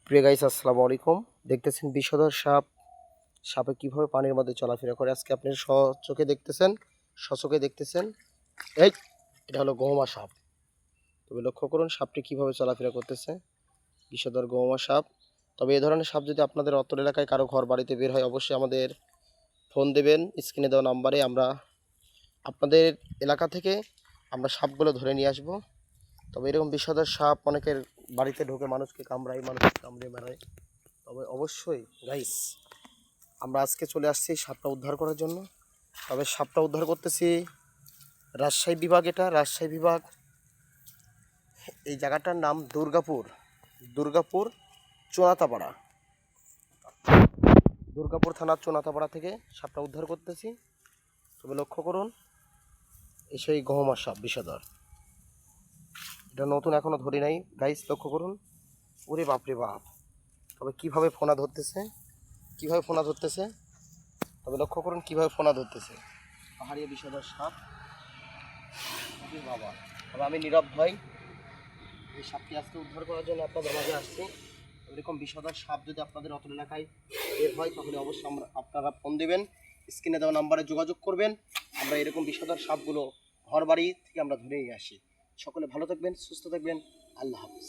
প্রিয় গাইস, আসসালামু আলাইকুম। দেখতেছেন বিষধর সাপ। সাপে কিভাবে পানির মধ্যে চলাফেরা করে আজকে আপনি সচোখে দেখতেছেন। এই এটা হলো গোহমা সাপ। তবে লক্ষ্য করুন সাপটি কিভাবে চলাফেরা করতেছে। বিষধর গোহমা সাপ। তবে এই ধরনের সাপ যদি আপনাদের অত্র এলাকায় কারো ঘর বাড়িতে বের হয়, অবশ্যই আমাদের ফোন দেবেন স্ক্রিনে দেওয়া নাম্বারে। আমরা আপনাদের এলাকা থেকে আমরা সাপগুলো ধরে নিয়ে আসব। তবে এরকম বিষধর সাপ অনেকের বাড়িতে ঢোকে, মানুষকে কামড়ে মারে। তবে অবশ্যই গাইস, আমরা আজকে চলে আসছি সাপটা উদ্ধার করার জন্য। তবে সাপটা উদ্ধার করতেছি রাজশাহী বিভাগ। এটা রাজশাহী বিভাগ। এই জায়গাটার নাম দুর্গাপুর চোনাতাপাড়া। দুর্গাপুর থানার চোনাতাপাড়া থেকে সাপটা উদ্ধার করতেছি। তবে লক্ষ্য করুন, সেই গহমা সাপ বিষধর। এটা নতুন, এখনো ধরি নাই গাইস। লক্ষ্য করুন, ওরে বাপরে বাপ। তবে কিভাবে ফোনা ধরতেছে, তবে লক্ষ্য করুন কিভাবে ফোনা ধরতেছে। পাহাড়ি বিষধর সাপ, বাবা। তবে আমি নীরব ভাই, এই সাপটি আজকে উদ্ধার করার জন্য আপনাদের মাঝে আসছি। এরকম বিষধর সাপ যদি আপনাদের অত এলাকায় বের হয়, তাহলে অবশ্যই আপনারা ফোন দেবেন, স্ক্রিনে দেওয়া নাম্বারে যোগাযোগ করবেন। আমরা এরকম বিষধর সাপগুলো ঘর বাড়ি থেকে আমরা ধরে নিয়ে আসি। সকলে ভালো থাকবেন, সুস্থ থাকবেন। আল্লাহ হাফিজ।